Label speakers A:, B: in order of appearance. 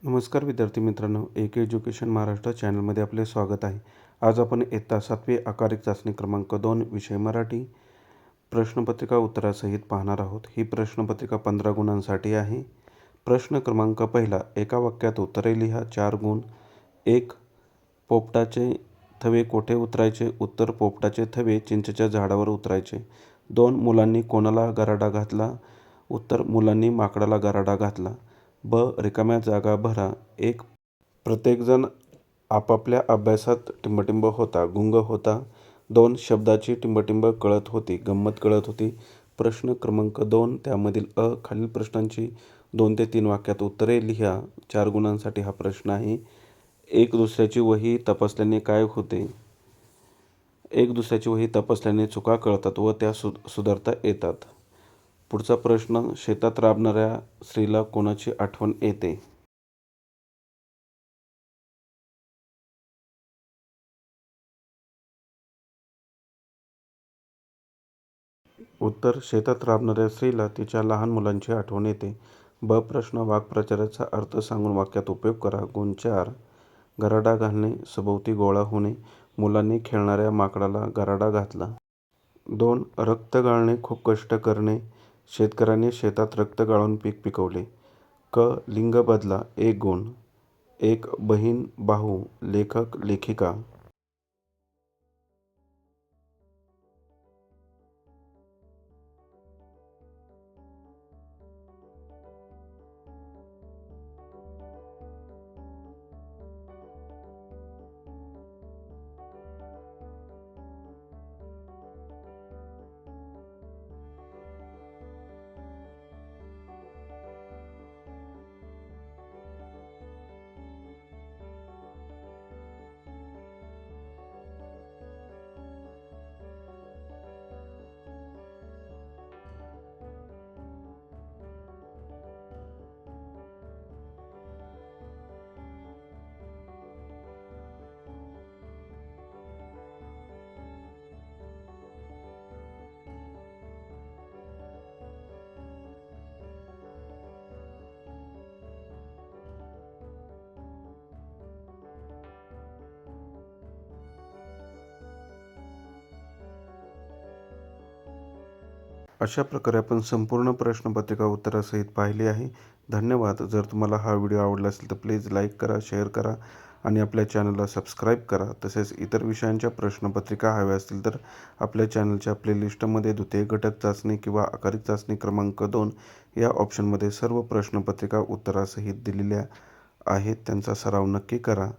A: नमस्कार विद्यार्थी मित्रांनो, एक एज्युकेशन महाराष्ट्र चॅनलमध्ये आपले स्वागत आहे. आज आपण इयत्ता 7वी आकारिक चाचणी क्रमांक 2 विषय मराठी प्रश्नपत्रिका उत्तरासहित पाहणार आहोत. ही प्रश्नपत्रिका 15 गुणांसाठी आहे. प्रश्न क्रमांक पहिला, एका वाक्यात उत्तरे लिहा. 4 गुण. 1. पोपटाचे थवे कोठे उतरायचे? उत्तर, पोपटाचे थवे चिंचेच्या झाडावर उतरायचे. 2. मुलांनी कोणाला गराडा घातला? उत्तर, मुलांनी माकडाला गराडा घातला. ब. रिकाम्या जागा भरा. 1. प्रत्येकजण आपापल्या अभ्यासात टिंबटिंब होता, गुंग होता. 2. शब्दाची टिंबटिंब कळत होती, गंमत कळत होती. प्रश्न क्रमांक 2, त्यामधील अ. खालील प्रश्नांची 2 ते 3 वाक्यात उत्तरे लिहा. 4 गुणांसाठी हा प्रश्न आहे. एक दुसऱ्याची वही तपासल्याने काय होते? एक दुसऱ्याची वही तपासल्याने चुका कळतात व त्या सुधारता येतात. पुढचा प्रश्न, शेतात राबणाऱ्या स्त्रीला कोणाची आठवण येते? उत्तर, शेतात राबणाऱ्या स्त्रीला तिच्या लहान मुलांची आठवण येते. ब. प्रश्न, वाक्प्रचाराचा अर्थ सांगून वाक्यात उपयोग करा. गुण 4. गराडा घालणे, सभोवती गोळा होणे. मुलांनी खेळणाऱ्या माकडाला गराडा घातला. 2. रक्त गाळणे, खूप कष्ट करणे. शेतकऱ्याने शेतात रक्त गाळून पीक पिकवले. क. लिंग बदला. 1 गुण. 1. बहीण, भाऊ, लेखक, लेखिका. अशा प्रकारे आपण संपूर्ण प्रश्नपत्रिका उत्तरासहित पाहिली आहे. धन्यवाद. जर तुम्हाला हा व्हिडिओ आवडला असेल तर प्लीज लाईक करा, शेअर करा आणि आपल्या चॅनलला सबस्क्राईब करा. तसेच इतर विषयांच्या प्रश्नपत्रिका हव्या असतील तर आपल्या चॅनलच्या प्लेलिस्टमध्ये द्वितीय घटक चाचणी किंवा आकारिक चाचणी क्रमांक 2 या ऑप्शनमध्ये सर्व प्रश्नपत्रिका उत्तरासहित दिलेल्या आहेत. त्यांचा सराव नक्की करा.